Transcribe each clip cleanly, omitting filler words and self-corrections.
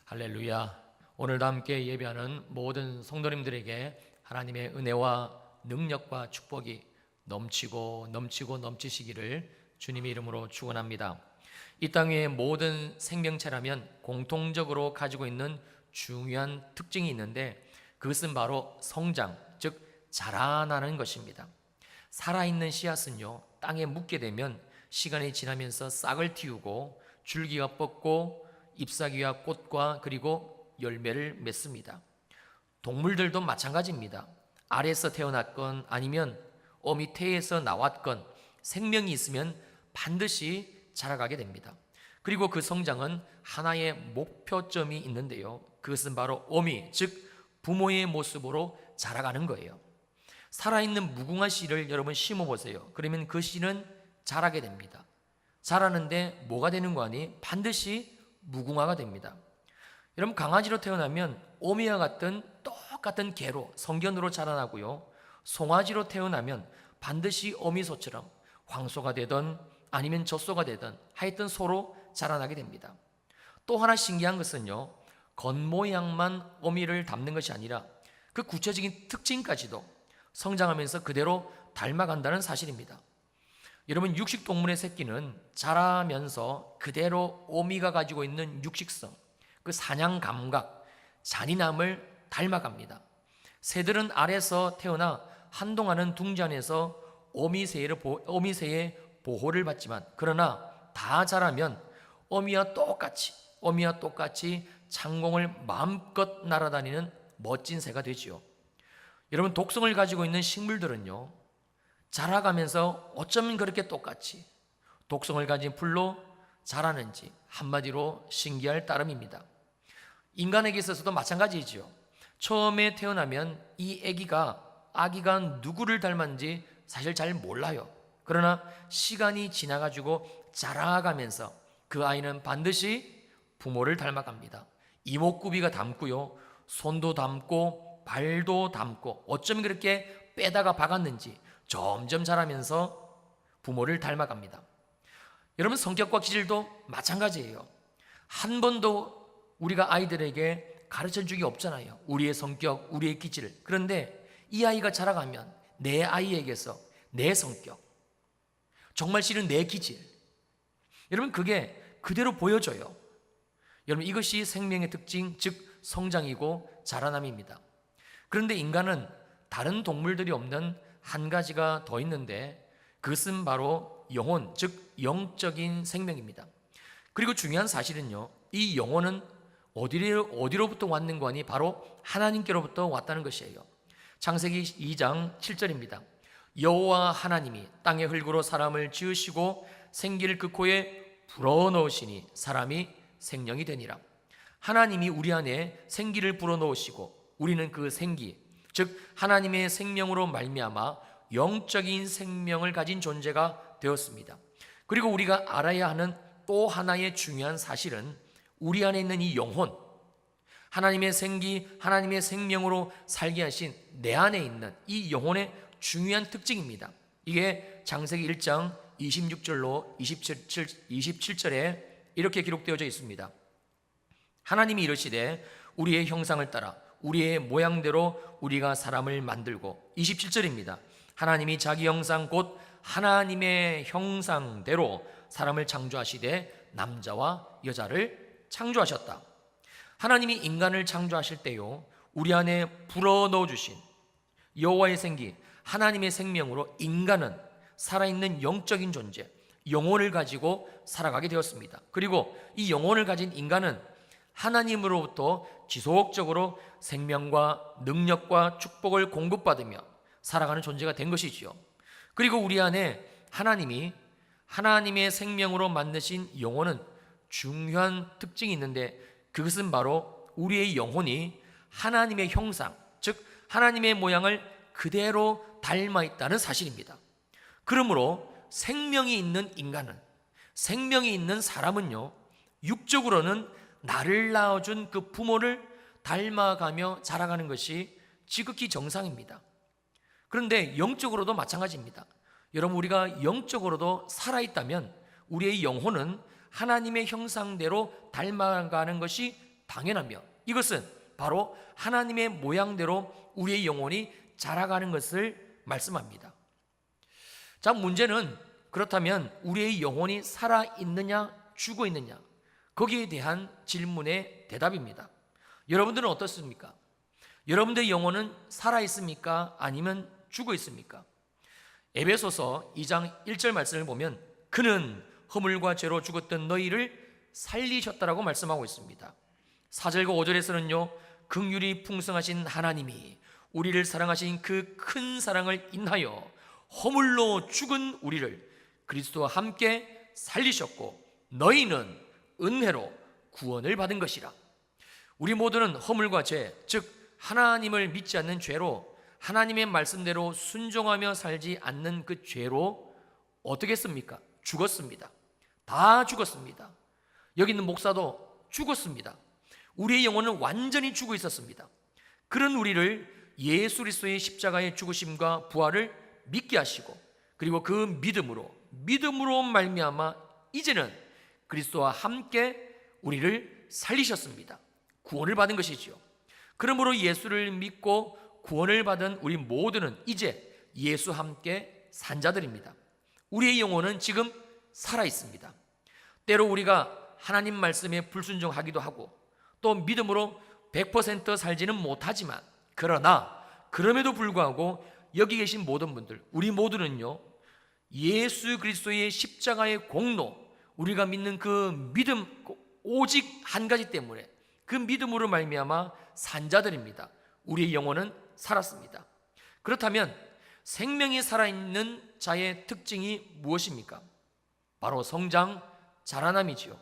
할렐루야. 오늘도 함께 예배하는 모든 성도님들에게 하나님의 은혜와 능력과 축복이 넘치고 넘치시기를 주님의 이름으로 축원합니다. 이 땅의 모든 생명체라면 공통적으로 가지고 있는 중요한 특징이 있는데, 그것은 바로 성장, 즉 자라나는 것입니다. 살아있는 씨앗은요, 땅에 묻게 되면 시간이 지나면서 싹을 틔우고 줄기가 뻗고 잎사귀와 꽃과 그리고 열매를 맺습니다. 동물들도 마찬가지입니다. 알에서 태어났건 아니면 어미 태에서 나왔건 생명이 있으면 반드시 자라가게 됩니다. 그리고 그 성장은 하나의 목표점이 있는데요, 그것은 바로 어미, 즉 부모의 모습으로 자라가는 거예요. 살아있는 무궁화 씨를 여러분 심어보세요. 그러면 그 씨는 자라게 됩니다. 자라는데 뭐가 되는 거 아니? 반드시 무궁화가 됩니다. 여러분, 강아지로 태어나면 어미와 같은 똑같은 개로 성견으로 자라나고요, 송아지로 태어나면 반드시 어미소처럼 황소가 되든 아니면 젖소가 되든 하여튼 소로 자라나게 됩니다. 또 하나 신기한 것은요, 겉모양만 어미를 닮는 것이 아니라 그 구체적인 특징까지도 성장하면서 그대로 닮아간다는 사실입니다. 여러분, 육식동물의 새끼는 자라면서 그대로 어미가 가지고 있는 육식성, 그 사냥 감각, 잔인함을 닮아갑니다. 새들은 알에서 태어나 한동안은 둥지 안에서 어미새의 보호를 받지만, 그러나 다 자라면 어미와 똑같이 창공을 마음껏 날아다니는 멋진 새가 되지요. 여러분, 독성을 가지고 있는 식물들은요, 자라가면서 어쩌면 그렇게 똑같이 독성을 가진 풀로 자라는지 한마디로 신기할 따름입니다. 인간에게 있어서도 마찬가지이지요. 처음에 태어나면 이 아기가 누구를 닮았는지 사실 잘 몰라요. 그러나 시간이 지나가지고 자라가면서 그 아이는 반드시 부모를 닮아갑니다. 이목구비가 닮고요, 손도 닮고 발도 닮고 어쩌면 그렇게 빼다가 박았는지 점점 자라면서 부모를 닮아갑니다. 여러분, 성격과 기질도 마찬가지예요. 한 번도 우리가 아이들에게 가르쳐 주기 없잖아요, 우리의 성격, 우리의 기질. 그런데 이 아이가 자라가면 내 아이에게서 내 성격, 정말 실은 내 기질, 여러분 그게 그대로 보여줘요. 여러분, 이것이 생명의 특징, 즉 성장이고 자라남입니다. 그런데 인간은 다른 동물들이 없는 한 가지가 더 있는데, 그것은 바로 영혼, 즉 영적인 생명입니다. 그리고 중요한 사실은요, 이 영혼은 어디로부터 왔는 거니? 바로 하나님께로부터 왔다는 것이에요. 창세기 2장 7절입니다. 여호와 하나님이 땅의 흙으로 사람을 지으시고 생기를 그 코에 불어넣으시니 사람이 생명이 되니라. 하나님이 우리 안에 생기를 불어넣으시고 우리는 그 생기, 즉 하나님의 생명으로 말미암아 영적인 생명을 가진 존재가 되었습니다. 그리고 우리가 알아야 하는 또 하나의 중요한 사실은 우리 안에 있는 이 영혼, 하나님의 생기, 하나님의 생명으로 살게 하신 내 안에 있는 이 영혼의 중요한 특징입니다. 이게 창세기 1장 26절로 27절에 이렇게 기록되어져 있습니다. 하나님이 이르시되 우리의 형상을 따라 우리의 모양대로 우리가 사람을 만들고, 27절입니다. 하나님이 자기 형상 곧 하나님의 형상대로 사람을 창조하시되 남자와 여자를 창조하셨다. 하나님이 인간을 창조하실 때요, 우리 안에 불어넣어 주신 여호와의 생기, 하나님의 생명으로 인간은 살아있는 영적인 존재, 영혼을 가지고 살아가게 되었습니다. 그리고 이 영혼을 가진 인간은 하나님으로부터 지속적으로 생명과 능력과 축복을 공급받으며 살아가는 존재가 된 것이지요. 그리고 우리 안에 하나님이 하나님의 생명으로 만드신 영혼은 중요한 특징이 있는데, 그것은 바로 우리의 영혼이 하나님의 형상, 즉 하나님의 모양을 그대로 닮아 있다는 사실입니다. 그러므로 생명이 있는 인간은, 생명이 있는 사람은요, 육적으로는 나를 낳아준 그 부모를 닮아가며 자라가는 것이 지극히 정상입니다. 그런데 영적으로도 마찬가지입니다. 여러분, 우리가 영적으로도 살아있다면 우리의 영혼은 하나님의 형상대로 닮아가는 것이 당연하며 이것은 바로 하나님의 모양대로 우리의 영혼이 자라가는 것을 말씀합니다. 자, 문제는 그렇다면 우리의 영혼이 살아있느냐 죽어 있느냐, 거기에 대한 질문의 대답입니다. 여러분들은 어떻습니까? 여러분들의 영혼은 살아있습니까? 아니면 죽어 있습니까? 에베소서 2장 1절 말씀을 보면 그는 허물과 죄로 죽었던 너희를 살리셨다라고 말씀하고 있습니다. 4절과 5절에서는요, 긍휼이 풍성하신 하나님이 우리를 사랑하신 그 큰 사랑을 인하여 허물로 죽은 우리를 그리스도와 함께 살리셨고 너희는 은혜로 구원을 받은 것이라. 우리 모두는 허물과 죄, 즉 하나님을 믿지 않는 죄로, 하나님의 말씀대로 순종하며 살지 않는 그 죄로 어떻게 했습니까? 죽었습니다. 다 죽었습니다. 여기 있는 목사도 죽었습니다. 우리의 영혼은 완전히 죽어 있었습니다. 그런 우리를 예수 그리스도의 십자가의 죽으심과 부활을 믿게 하시고, 그리고 그 믿음으로 말미암아 이제는 그리스도와 함께 우리를 살리셨습니다. 구원을 받은 것이지요. 그러므로 예수를 믿고 구원을 받은 우리 모두는 이제 예수와 함께 산 자들입니다. 우리의 영혼은 지금 살아있습니다. 때로 우리가 하나님 말씀에 불순종하기도 하고 또 믿음으로 100% 살지는 못하지만, 그러나 그럼에도 불구하고 여기 계신 모든 분들, 우리 모두는요, 예수 그리스도의 십자가의 공로, 우리가 믿는 그 믿음 오직 한 가지 때문에 그 믿음으로 말미암아 산 자들입니다. 우리의 영혼은 살았습니다. 그렇다면 생명이 살아있는 자의 특징이 무엇입니까? 바로 성장, 자라남이지요.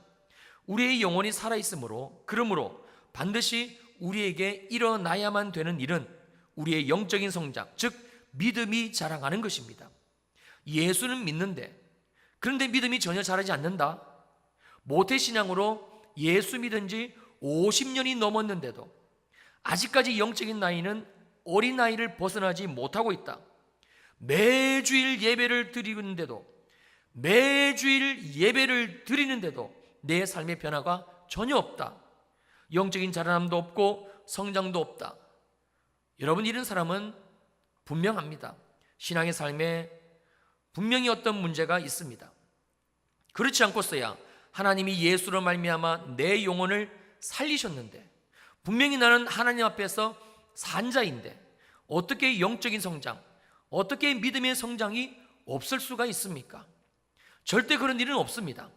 우리의 영혼이 살아있으므로, 그러므로 반드시 우리에게 일어나야만 되는 일은 우리의 영적인 성장, 즉 믿음이 자라가는 것입니다. 예수는 믿는데, 그런데 믿음이 전혀 자라지 않는다. 모태신앙으로 예수 믿은 지 50년이 넘었는데도 아직까지 영적인 나이는 어린아이를 벗어나지 못하고 있다. 매주일 예배를 드리는데도 내 삶의 변화가 전혀 없다. 영적인 자라남도 없고 성장도 없다. 여러분, 이런 사람은 분명합니다. 신앙의 삶에 분명히 어떤 문제가 있습니다. 그렇지 않고서야 하나님이 예수로 말미암아 내 영혼을 살리셨는데, 분명히 나는 하나님 앞에서 산 자인데 어떻게 영적인 성장, 어떻게 믿음의 성장이 없을 수가 있습니까? 절대 그런 일은 없습니다.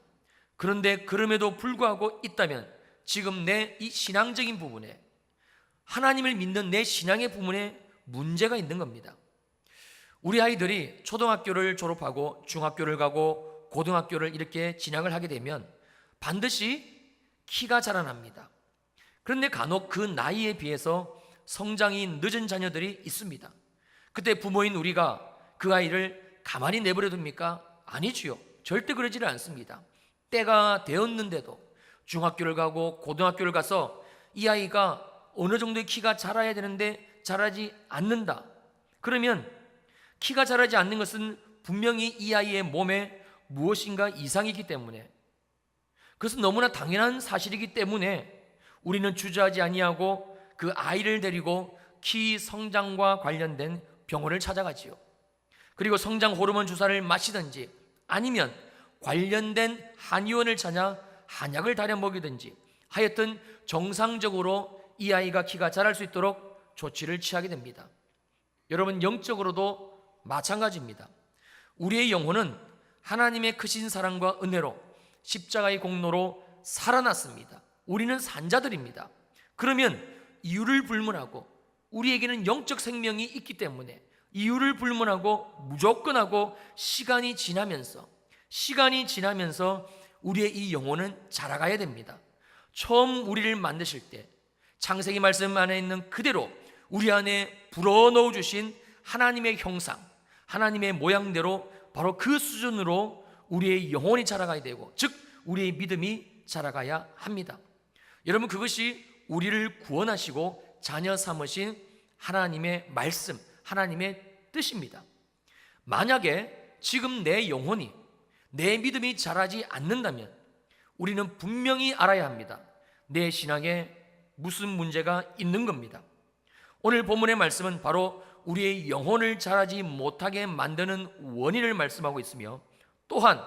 그런데 그럼에도 불구하고 있다면 지금 내 이 신앙적인 부분에, 하나님을 믿는 내 신앙의 부분에 문제가 있는 겁니다. 우리 아이들이 초등학교를 졸업하고 중학교를 가고 고등학교를 이렇게 진학을 하게 되면 반드시 키가 자라납니다. 그런데 간혹 그 나이에 비해서 성장이 늦은 자녀들이 있습니다. 그때 부모인 우리가 그 아이를 가만히 내버려 둡니까? 아니지요. 절대 그러지를 않습니다. 때가 되었는데도 중학교를 가고 고등학교를 가서 이 아이가 어느 정도의 키가 자라야 되는데 자라지 않는다. 그러면 키가 자라지 않는 것은 분명히 이 아이의 몸에 무엇인가 이상이 있기 때문에, 그것은 너무나 당연한 사실이기 때문에 우리는 주저하지 아니하고 그 아이를 데리고 키 성장과 관련된 병원을 찾아가지요. 그리고 성장 호르몬 주사를 마시든지 아니면 관련된 한의원을 찾아 한약을 다려 먹이든지 하여튼 정상적으로 이 아이가 키가 자랄 수 있도록 조치를 취하게 됩니다. 여러분, 영적으로도 마찬가지입니다. 우리의 영혼은 하나님의 크신 사랑과 은혜로 십자가의 공로로 살아났습니다. 우리는 산자들입니다. 그러면 이유를 불문하고, 우리에게는 영적 생명이 있기 때문에 이유를 불문하고 무조건 하고 시간이 지나면서 우리의 이 영혼은 자라가야 됩니다. 처음 우리를 만드실 때 창세기 말씀 안에 있는 그대로 우리 안에 불어넣어 주신 하나님의 형상, 하나님의 모양대로 바로 그 수준으로 우리의 영혼이 자라가야 되고, 즉 우리의 믿음이 자라가야 합니다. 여러분, 그것이 우리를 구원하시고 자녀 삼으신 하나님의 말씀, 하나님의 뜻입니다. 만약에 지금 내 영혼이, 내 믿음이 자라지 않는다면 우리는 분명히 알아야 합니다. 내 신앙에 무슨 문제가 있는 겁니다. 오늘 본문의 말씀은 바로 우리의 영혼을 자라지 못하게 만드는 원인을 말씀하고 있으며, 또한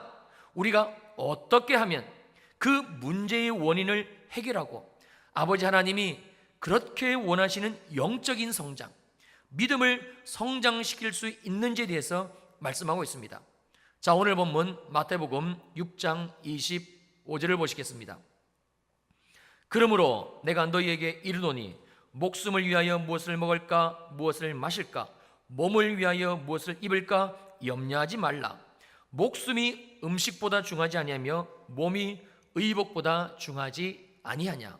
우리가 어떻게 하면 그 문제의 원인을 해결하고 아버지 하나님이 그렇게 원하시는 영적인 성장, 믿음을 성장시킬 수 있는지에 대해서 말씀하고 있습니다. 자, 오늘 본문 마태복음 6장 25절을 보시겠습니다. 그러므로 내가 너희에게 이르노니 목숨을 위하여 무엇을 먹을까 무엇을 마실까 몸을 위하여 무엇을 입을까 염려하지 말라. 목숨이 음식보다 중하지 아니하며 몸이 의복보다 중하지 아니하냐.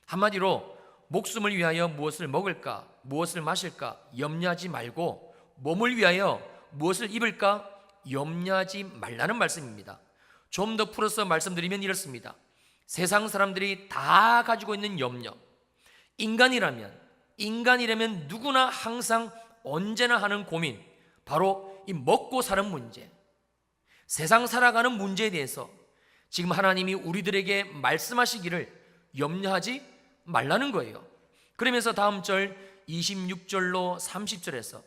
한마디로 목숨을 위하여 무엇을 먹을까 무엇을 마실까 염려하지 말고 몸을 위하여 무엇을 입을까 염려하지 말라는 말씀입니다. 좀 더 풀어서 말씀드리면 이렇습니다. 세상 사람들이 다 가지고 있는 염려, 인간이라면 누구나 항상 언제나 하는 고민, 바로 이 먹고 사는 문제, 세상 살아가는 문제에 대해서 지금 하나님이 우리들에게 말씀하시기를 염려하지 말라는 거예요. 그러면서 다음 절 26절로 30절에서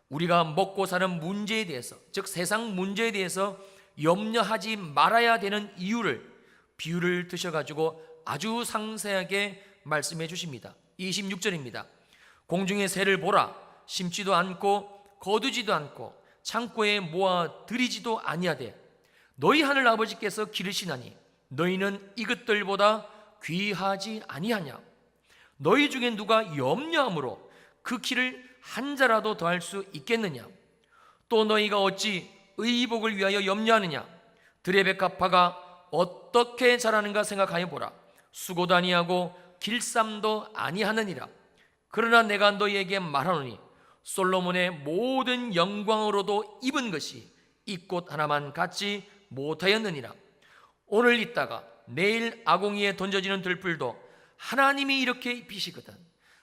우리가 먹고 사는 문제에 대해서, 즉 세상 문제에 대해서 염려하지 말아야 되는 이유를 비유를 드셔가지고 아주 상세하게 말씀해 주십니다. 26절입니다. 공중의 새를 보라. 심지도 않고 거두지도 않고 창고에 모아 들이지도 아니하되 너희 하늘 아버지께서 기르시나니 너희는 이것들보다 귀하지 아니하냐. 너희 중에 누가 염려함으로 그 키를 한 자라도 더할 수 있겠느냐. 또 너희가 어찌 의복을 위하여 염려하느냐. 들의 백합화가 어떻게 자라는가 생각하여 보라. 수고도 아니하고 길쌈도 아니하느니라. 그러나 내가 너희에게 말하노니 솔로몬의 모든 영광으로도 입은 것이 이 꽃 하나만 갖지 못하였느니라. 오늘 있다가 내일 아궁이에 던져지는 들풀도 하나님이 이렇게 입히시거든,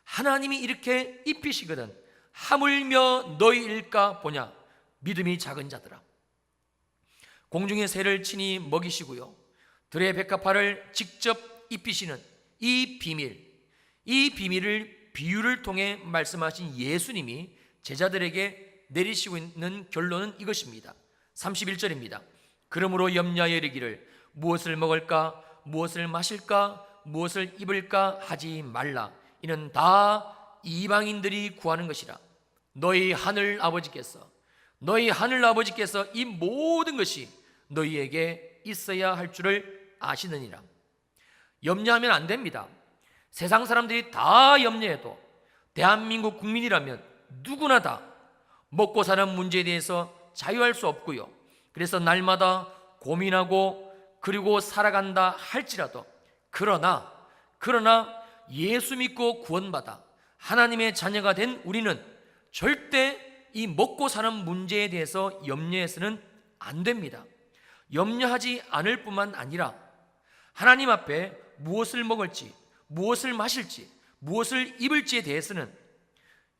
하나님이 이렇게 입히시거든 하물며 너희일까 보냐. 믿음이 작은 자들아, 공중의 새를 친히 먹이시고요 들의 백합화를 직접 입히시는 이 비밀을 비유를 통해 말씀하신 예수님이 제자들에게 내리시고 있는 결론은 이것입니다. 31절입니다. 그러므로 염려하여 이르기를 무엇을 먹을까 무엇을 마실까 무엇을 입을까 하지 말라. 이는 다 이방인들이 구하는 것이라. 너희 하늘 아버지께서 이 모든 것이 너희에게 있어야 할 줄을 아시느니라. 염려하면 안 됩니다. 세상 사람들이 다 염려해도 대한민국 국민이라면 누구나 다 먹고 사는 문제에 대해서 자유할 수 없고요. 그래서 날마다 고민하고 그리고 살아간다 할지라도 그러나 예수 믿고 구원받아 하나님의 자녀가 된 우리는 절대 이 먹고 사는 문제에 대해서 염려해서는 안 됩니다. 염려하지 않을 뿐만 아니라 하나님 앞에 무엇을 먹을지 무엇을 마실지 무엇을 입을지에 대해서는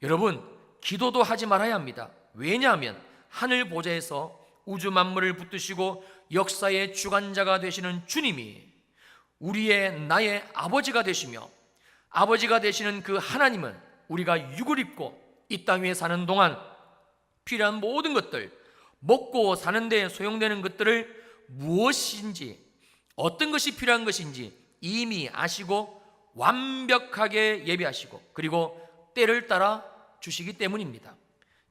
여러분 기도도 하지 말아야 합니다. 왜냐하면 하늘 보좌에서 우주 만물을 붙드시고 역사의 주관자가 되시는 주님이 나의 아버지가 되시며 아버지가 되시는 그 하나님은 우리가 육을 입고 이 땅 위에 사는 동안 필요한 모든 것들, 먹고 사는 데 소용되는 것들을 무엇인지 어떤 것이 필요한 것인지 이미 아시고 완벽하게 예비하시고 그리고 때를 따라 주시기 때문입니다.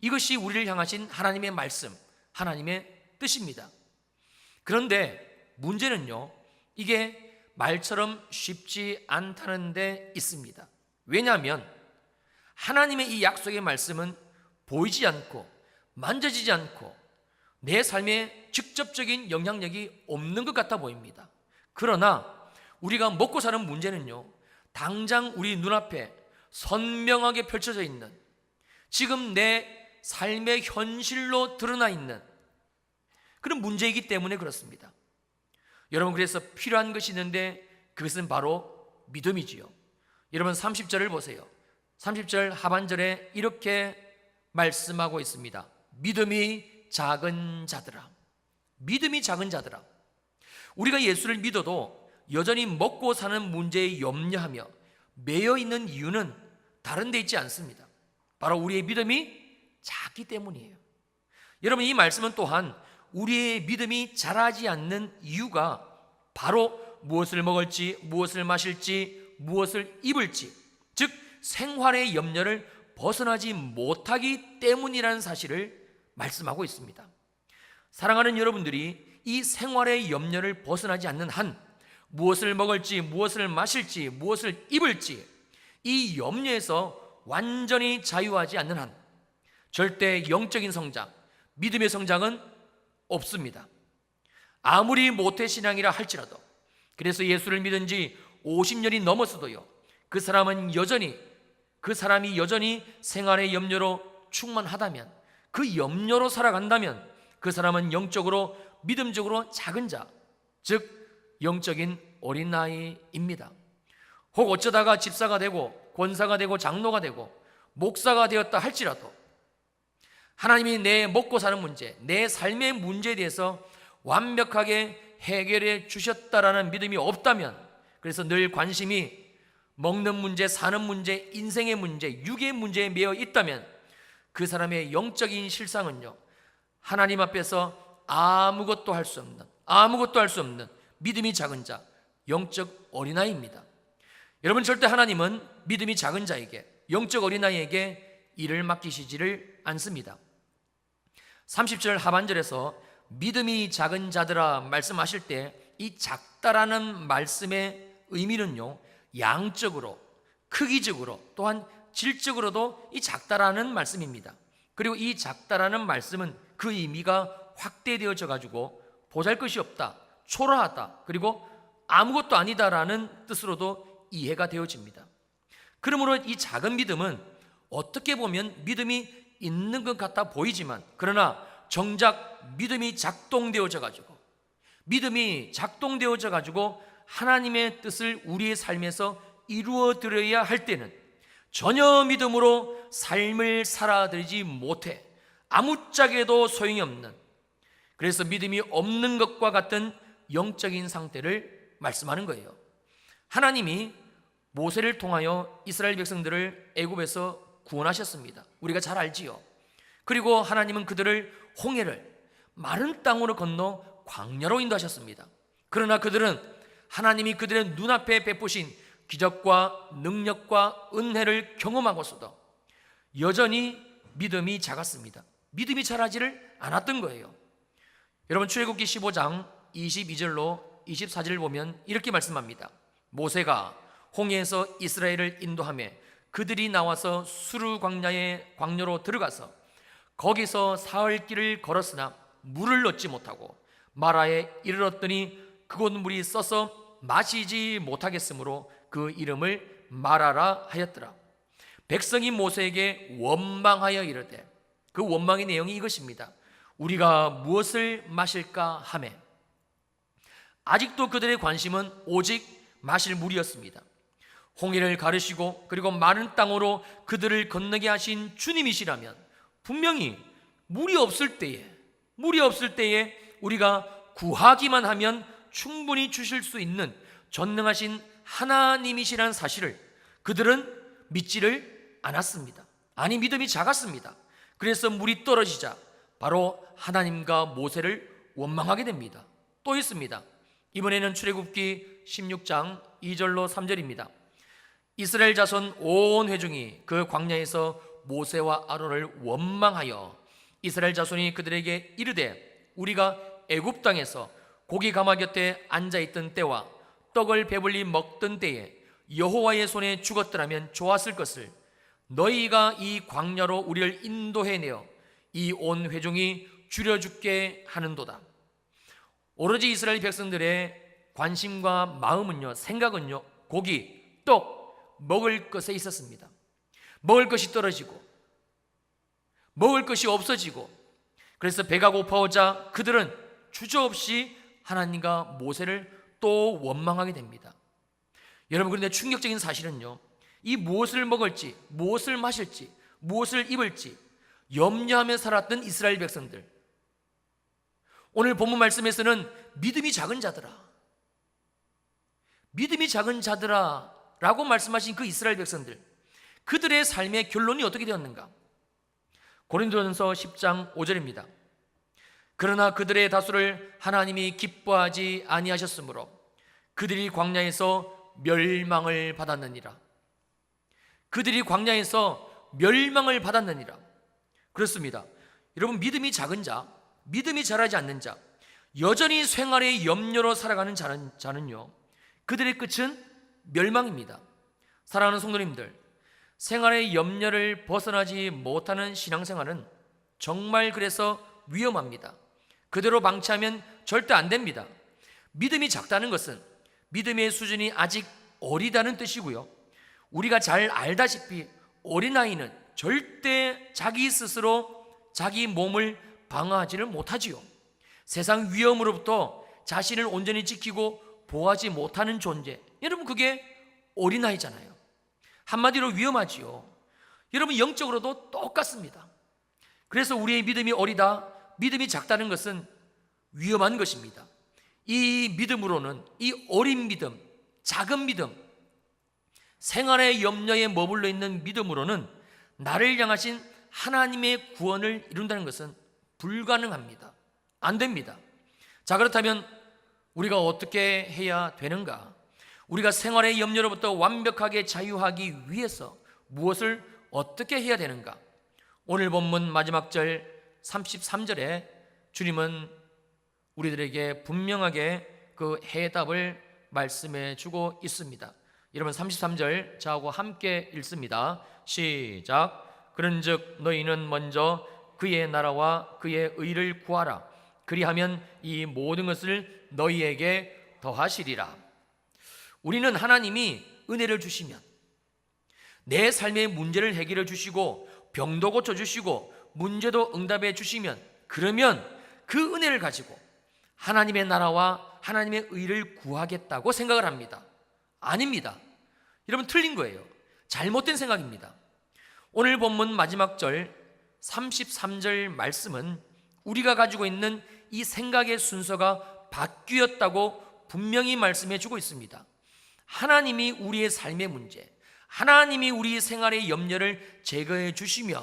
이것이 우리를 향하신 하나님의 말씀, 하나님의 뜻입니다. 그런데 문제는요, 이게 말처럼 쉽지 않다는 데 있습니다. 왜냐하면 하나님의 이 약속의 말씀은 보이지 않고 만져지지 않고 내 삶에 직접적인 영향력이 없는 것 같아 보입니다. 그러나 우리가 먹고 사는 문제는요, 당장 우리 눈앞에 선명하게 펼쳐져 있는 지금 내 삶의 현실로 드러나 있는 그런 문제이기 때문에 그렇습니다. 여러분, 그래서 필요한 것이 있는데 그것은 바로 믿음이지요. 여러분 30절을 보세요. 30절 하반절에 이렇게 말씀하고 있습니다. 믿음이 작은 자들아. 믿음이 작은 자들아. 우리가 예수를 믿어도 여전히 먹고 사는 문제에 염려하며 매여 있는 이유는 다른 데 있지 않습니다. 바로 우리의 믿음이 작기 때문이에요. 여러분, 이 말씀은 또한 우리의 믿음이 자라지 않는 이유가 바로 무엇을 먹을지, 무엇을 마실지, 무엇을 입을지, 즉 생활의 염려를 벗어나지 못하기 때문이라는 사실을 말씀하고 있습니다. 사랑하는 여러분들이 이 생활의 염려를 벗어나지 않는 한, 무엇을 먹을지, 무엇을 마실지, 무엇을 입을지 이 염려에서 완전히 자유하지 않는 한 절대 영적인 성장, 믿음의 성장은 없습니다. 아무리 모태신앙이라 할지라도, 그래서 예수를 믿은 지 50년이 넘었어도요, 그 사람이 여전히 생활의 염려로 충만하다면, 그 염려로 살아간다면 그 사람은 영적으로, 믿음적으로 작은 자, 즉 영적인 어린아이입니다. 혹 어쩌다가 집사가 되고 권사가 되고 장로가 되고 목사가 되었다 할지라도 하나님이 내 먹고 사는 문제, 내 삶의 문제에 대해서 완벽하게 해결해 주셨다라는 믿음이 없다면, 그래서 늘 관심이 먹는 문제, 사는 문제, 인생의 문제, 육의 문제에 매여 있다면 그 사람의 영적인 실상은요, 하나님 앞에서 아무것도 할 수 없는 믿음이 작은 자, 영적 어린아이입니다. 여러분, 절대 하나님은 믿음이 작은 자에게, 영적 어린아이에게 일을 맡기시지를 않습니다. 30절 하반절에서 믿음이 작은 자들아 말씀하실 때 이 작다라는 말씀의 의미는요, 양적으로, 크기적으로, 또한 질적으로도 이 작다라는 말씀입니다. 그리고 이 작다라는 말씀은 그 의미가 확대되어져 가지고 보잘것이 없다, 초라하다, 그리고 아무것도 아니다라는 뜻으로도 이해가 되어집니다. 그러므로 이 작은 믿음은 어떻게 보면 믿음이 있는 것 같아 보이지만, 그러나 정작 믿음이 작동되어져 가지고 하나님의 뜻을 우리의 삶에서 이루어 드려야 할 때는 전혀 믿음으로 삶을 살아들이지 못해 아무짝에도 소용이 없는, 그래서 믿음이 없는 것과 같은 영적인 상태를 말씀하는 거예요. 하나님이 모세를 통하여 이스라엘 백성들을 애굽에서 구원하셨습니다. 우리가 잘 알지요. 그리고 하나님은 그들을 홍해를 마른 땅으로 건너 광야로 인도하셨습니다. 그러나 그들은 하나님이 그들의 눈앞에 베푸신 기적과 능력과 은혜를 경험하고서도 여전히 믿음이 작았습니다. 믿음이 자라지를 않았던 거예요. 여러분, 출애굽기 15장 22절로 24절을 보면 이렇게 말씀합니다. 모세가 홍해에서 이스라엘을 인도하며 그들이 나와서 수르 광야로 들어가서 거기서 사흘 길을 걸었으나 물을 얻지 못하고 마라에 이르렀더니 그곳 물이 써서 마시지 못하겠으므로 그 이름을 마라라 하였더라. 백성이 모세에게 원망하여 이르되, 그 원망의 내용이 이것입니다. 우리가 무엇을 마실까 하매, 아직도 그들의 관심은 오직 마실 물이었습니다. 홍해를 가르시고 그리고 마른 땅으로 그들을 건너게 하신 주님이시라면 분명히 물이 없을 때에 우리가 구하기만 하면 충분히 주실 수 있는 전능하신 하나님이시라는 사실을 그들은 믿지를 않았습니다. 아니, 믿음이 작았습니다. 그래서 물이 떨어지자 바로 하나님과 모세를 원망하게 됩니다. 또 있습니다. 이번에는 출애굽기 16장 2절로 3절입니다. 이스라엘 자손 온 회중이 그 광야에서 모세와 아론을 원망하여 이스라엘 자손이 그들에게 이르되, 우리가 애굽 땅에서 고기 가마 곁에 앉아있던 때와 떡을 배불리 먹던 때에 여호와의 손에 죽었더라면 좋았을 것을 너희가 이 광야로 우리를 인도해내어 이 온 회중이 줄여 죽게 하는도다. 오로지 이스라엘 백성들의 관심과 마음은요, 생각은요, 고기, 떡, 먹을 것에 있었습니다. 먹을 것이 떨어지고 먹을 것이 없어지고, 그래서 배가 고파오자 그들은 주저없이 하나님과 모세를 또 원망하게 됩니다. 여러분, 그런데 충격적인 사실은요, 이 무엇을 먹을지, 무엇을 마실지, 무엇을 입을지 염려하며 살았던 이스라엘 백성들, 오늘 본문 말씀에서는 믿음이 작은 자들아 라고 말씀하신 그 이스라엘 백성들, 그들의 삶의 결론이 어떻게 되었는가? 고린도전서 10장 5절입니다. 그러나 그들의 다수를 하나님이 기뻐하지 아니하셨으므로 그들이 광야에서 멸망을 받았느니라. 그들이 광야에서 멸망을 받았느니라. 그렇습니다. 여러분, 믿음이 작은 자, 믿음이 자라지 않는 자, 여전히 생활의 염려로 살아가는 자는요, 그들의 끝은 멸망입니다. 사랑하는 성도님들, 생활의 염려를 벗어나지 못하는 신앙생활은 정말 그래서 위험합니다. 그대로 방치하면 절대 안 됩니다. 믿음이 작다는 것은 믿음의 수준이 아직 어리다는 뜻이고요, 우리가 잘 알다시피 어린아이는 절대 자기 스스로 자기 몸을 방어하지를 못하지요. 세상 위험으로부터 자신을 온전히 지키고 보호하지 못하는 존재, 여러분, 그게 어린아이잖아요. 한마디로 위험하지요. 여러분, 영적으로도 똑같습니다. 그래서 우리의 믿음이 어리다, 믿음이 작다는 것은 위험한 것입니다. 이 믿음으로는, 이 어린 믿음, 작은 믿음, 생활의 염려에 머물러 있는 믿음으로는 나를 향하신 하나님의 구원을 이룬다는 것은 불가능합니다. 안 됩니다. 자, 그렇다면 우리가 어떻게 해야 되는가? 우리가 생활의 염려로부터 완벽하게 자유하기 위해서 무엇을 어떻게 해야 되는가? 오늘 본문 마지막 절 33절에 주님은 우리들에게 분명하게 그 해답을 말씀해 주고 있습니다. 여러분, 33절 저하고 함께 읽습니다. 시작. 그런즉 너희는 먼저 그의 나라와 그의 의를 구하라. 그리하면 이 모든 것을 너희에게 더하시리라. 우리는 하나님이 은혜를 주시면, 내 삶의 문제를 해결해 주시고 병도 고쳐주시고 문제도 응답해 주시면, 그러면 그 은혜를 가지고 하나님의 나라와 하나님의 의를 구하겠다고 생각을 합니다. 아닙니다. 여러분, 틀린 거예요. 잘못된 생각입니다. 오늘 본문 마지막 절 33절 말씀은 우리가 가지고 있는 이 생각의 순서가 바뀌었다고 분명히 말씀해 주고 있습니다. 하나님이 우리의 삶의 문제, 하나님이 우리 생활의 염려를 제거해 주시면,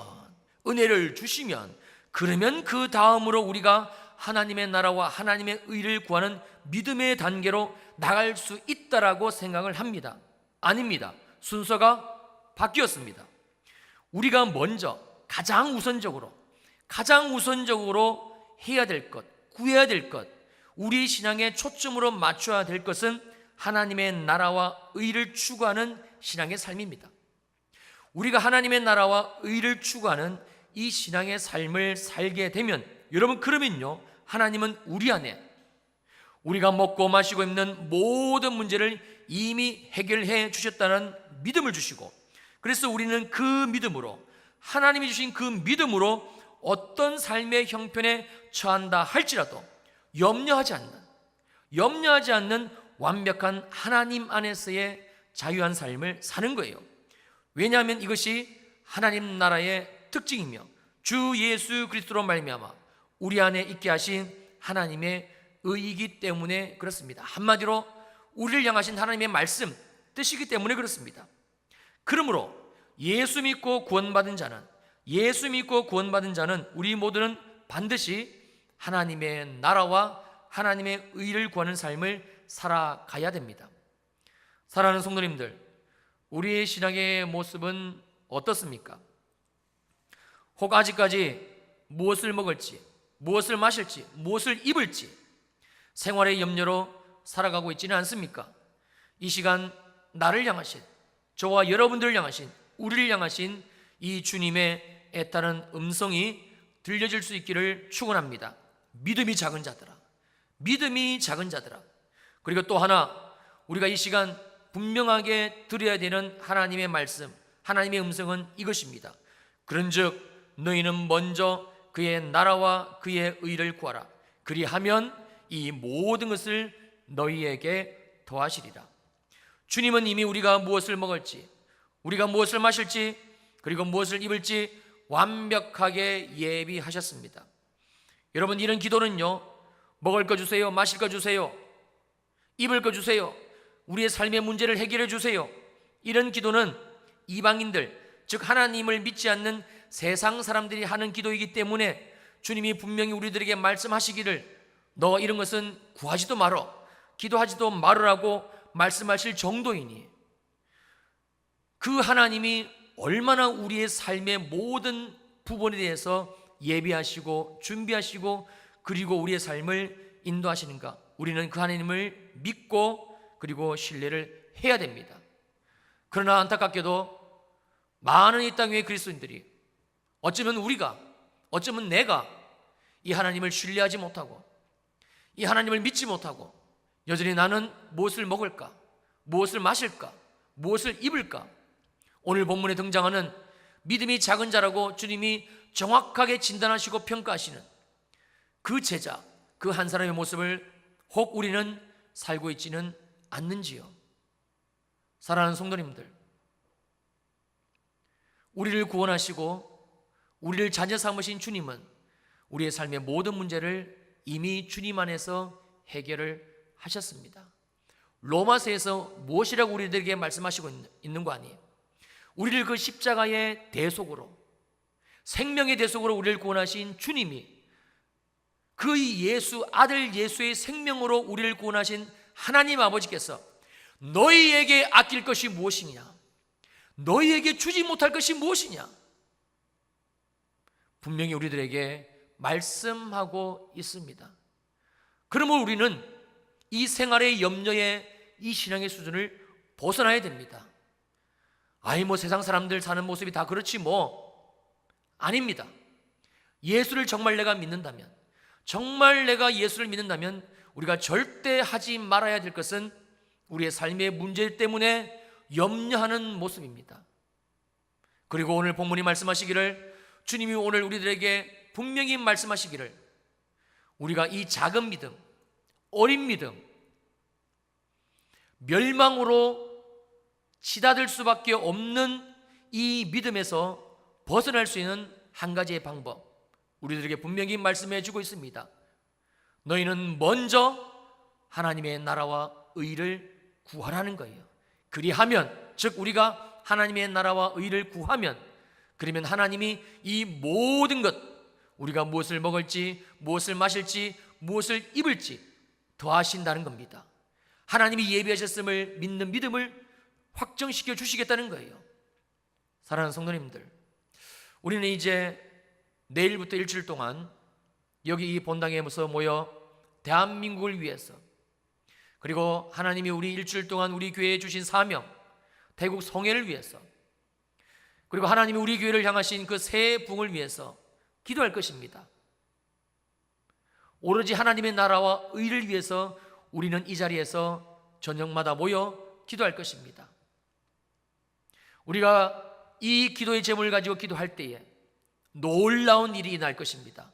은혜를 주시면, 그러면 그 다음으로 우리가 하나님의 나라와 하나님의 의를 구하는 믿음의 단계로 나갈 수 있다라고 생각을 합니다. 아닙니다. 순서가 바뀌었습니다. 우리가 먼저 가장 우선적으로 해야 될 것, 구해야 될 것, 우리 신앙의 초점으로 맞춰야 될 것은 하나님의 나라와 의를 추구하는 신앙의 삶입니다. 우리가 하나님의 나라와 의를 추구하는 이 신앙의 삶을 살게 되면, 여러분, 그러면요, 하나님은 우리 안에 우리가 먹고 마시고 입는 모든 문제를 이미 해결해 주셨다는 믿음을 주시고, 그래서 우리는 그 믿음으로, 하나님이 주신 그 믿음으로 어떤 삶의 형편에 처한다 할지라도 염려하지 않는 완벽한 하나님 안에서의 자유한 삶을 사는 거예요. 왜냐하면 이것이 하나님 나라의 특징이며 주 예수 그리스도로 말미암아 우리 안에 있게 하신 하나님의 의이기 때문에 그렇습니다. 한마디로 우리를 향하신 하나님의 말씀, 뜻이기 때문에 그렇습니다. 그러므로 예수 믿고 구원받은 자는 우리 모두는 반드시 하나님의 나라와 하나님의 의를 구하는 삶을 살아가야 됩니다. 사랑하는 성도님들, 우리의 신앙의 모습은 어떻습니까? 혹 아직까지 무엇을 먹을지, 무엇을 마실지, 무엇을 입을지 생활의 염려로 살아가고 있지는 않습니까? 이 시간 나를 향하신, 저와 여러분들을 향하신, 우리를 향하신 이 주님의 애타는 음성이 들려질 수 있기를 축원합니다. 믿음이 작은 자들아, 믿음이 작은 자들아. 그리고 또 하나, 우리가 이 시간 분명하게 들어야 되는 하나님의 말씀, 하나님의 음성은 이것입니다. 그런즉 너희는 먼저 그의 나라와 그의 의를 구하라. 그리하면 이 모든 것을 너희에게 더하시리라. 주님은 이미 우리가 무엇을 먹을지, 우리가 무엇을 마실지, 그리고 무엇을 입을지 완벽하게 예비하셨습니다. 여러분, 이런 기도는요, 먹을 거 주세요, 마실 거 주세요, 입을 거 주세요, 우리의 삶의 문제를 해결해 주세요, 이런 기도는 이방인들, 즉 하나님을 믿지 않는 세상 사람들이 하는 기도이기 때문에 주님이 분명히 우리들에게 말씀하시기를 너 이런 것은 구하지도 말어, 기도하지도 말으라고 말씀하실 정도이니 그 하나님이 얼마나 우리의 삶의 모든 부분에 대해서 예비하시고 준비하시고 그리고 우리의 삶을 인도하시는가, 우리는 그 하나님을 믿고 그리고 신뢰를 해야 됩니다. 그러나 안타깝게도 많은 이 땅 위의 그리스도인들이 어쩌면 내가 이 하나님을 신뢰하지 못하고 이 하나님을 믿지 못하고 여전히 나는 무엇을 먹을까, 무엇을 마실까, 무엇을 입을까. 오늘 본문에 등장하는 믿음이 작은 자라고 주님이 정확하게 진단하시고 평가하시는 그 제자, 그 한 사람의 모습을 혹 우리는 살고 있지는 않는지요? 사랑하는 성도님들, 우리를 구원하시고 우리를 자녀 삼으신 주님은 우리의 삶의 모든 문제를 이미 주님 안에서 해결을 하셨습니다. 로마서에서 무엇이라고 우리들에게 말씀하시고 있는 거 아니에요? 우리를 그 십자가의 대속으로, 생명의 대속으로 우리를 구원하신 주님이 그 예수, 아들 예수의 생명으로 우리를 구원하신 하나님 아버지께서 너희에게 아낄 것이 무엇이냐, 너희에게 주지 못할 것이 무엇이냐, 분명히 우리들에게 말씀하고 있습니다. 그러면 우리는 이 생활의 염려의 이 신앙의 수준을 벗어나야 됩니다. 세상 사람들 사는 모습이 다 그렇지 아닙니다. 예수를 정말 내가 믿는다면, 정말 내가 예수를 믿는다면 우리가 절대 하지 말아야 될 것은 우리의 삶의 문제 때문에 염려하는 모습입니다. 그리고 오늘 본문이 말씀하시기를, 주님이 오늘 우리들에게 분명히 말씀하시기를, 우리가 이 작은 믿음, 어린 믿음, 멸망으로 치닫을 수밖에 없는 이 믿음에서 벗어날 수 있는 한 가지의 방법, 우리들에게 분명히 말씀해 주고 있습니다. 너희는 먼저 하나님의 나라와 의를 구하라는 거예요. 그리하면, 즉 우리가 하나님의 나라와 의를 구하면, 그러면 하나님이 이 모든 것, 우리가 무엇을 먹을지, 무엇을 마실지, 무엇을 입을지 더하신다는 겁니다. 하나님이 예비하셨음을 믿는 믿음을 확정시켜 주시겠다는 거예요. 사랑하는 성도님들, 우리는 이제 내일부터 일주일 동안 여기 이 본당에서 모여 대한민국을 위해서, 그리고 하나님이 우리 일주일 동안 우리 교회에 주신 사명, 태국 성회를 위해서, 그리고 하나님이 우리 교회를 향하신 그 새 붕을 위해서 기도할 것입니다. 오로지 하나님의 나라와 의를 위해서 우리는 이 자리에서 저녁마다 모여 기도할 것입니다. 우리가 이 기도의 제목을 가지고 기도할 때에 놀라운 일이 날 것입니다.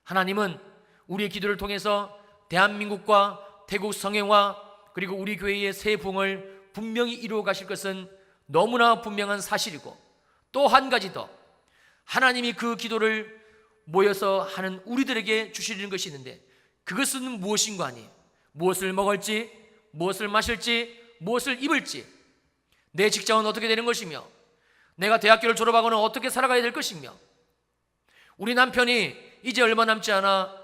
하나님은 우리의 기도를 통해서 대한민국과 태국 성회와 그리고 우리 교회의 새 붕을 분명히 이루어 가실 것은 너무나 분명한 사실이고, 또 한 가지 더, 하나님이 그 기도를 모여서 하는 우리들에게 주시는 것이 있는데, 그것은 무엇인가 아니에요? 무엇을 먹을지, 무엇을 마실지, 무엇을 입을지, 내 직장은 어떻게 되는 것이며, 내가 대학교를 졸업하고는 어떻게 살아가야 될 것이며, 우리 남편이 이제 얼마 남지 않아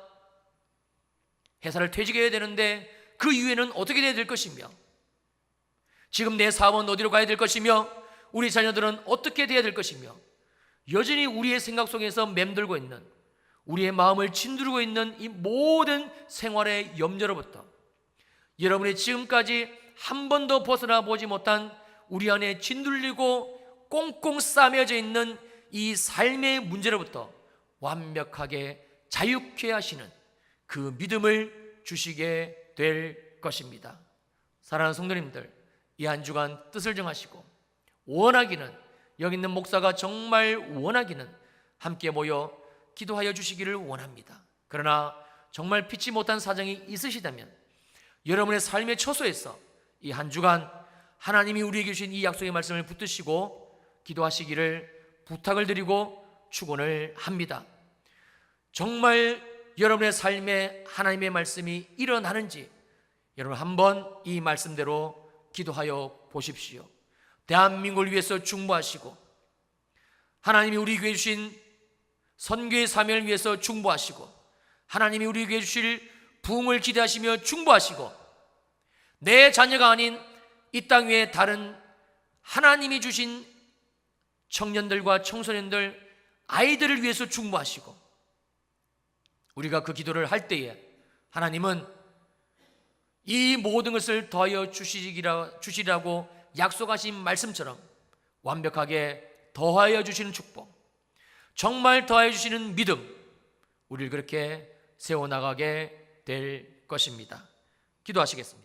회사를 퇴직해야 되는데 그 이후에는 어떻게 돼야 될 것이며, 지금 내 사업은 어디로 가야 될 것이며, 우리 자녀들은 어떻게 돼야 될 것이며, 여전히 우리의 생각 속에서 맴돌고 있는, 우리의 마음을 짓누르고 있는 이 모든 생활의 염려로부터, 여러분이 지금까지 한 번도 벗어나 보지 못한 우리 안에 짓눌리고 꽁꽁 싸매져 있는 이 삶의 문제로부터 완벽하게 자유케 하시는 그 믿음을 주시게 될 것입니다. 사랑하는 성도님들, 이 한 주간 뜻을 정하시고, 원하기는, 여기 있는 목사가 정말 원하기는 함께 모여 기도하여 주시기를 원합니다. 그러나 정말 피치 못한 사정이 있으시다면 여러분의 삶의 처소에서 이 한 주간 하나님이 우리에게 주신 이 약속의 말씀을 붙드시고 기도하시기를 부탁을 드리고 축원을 합니다. 정말 여러분의 삶에 하나님의 말씀이 일어나는지 여러분 한번 이 말씀대로 기도하여 보십시오. 대한민국을 위해서 중보하시고, 하나님이 우리 교회 주신 선교의 사명을 위해서 중보하시고, 하나님이 우리 교회 주실 부흥을 기대하시며 중보하시고, 내 자녀가 아닌 이 땅 위에 다른 하나님이 주신 청년들과 청소년들, 아이들을 위해서 중보하시고, 우리가 그 기도를 할 때에 하나님은 이 모든 것을 더하여 주시리라고 약속하신 말씀처럼 완벽하게 더하여 주시는 축복, 정말 더하여 주시는 믿음, 우리를 그렇게 세워나가게 될 것입니다. 기도하시겠습니다.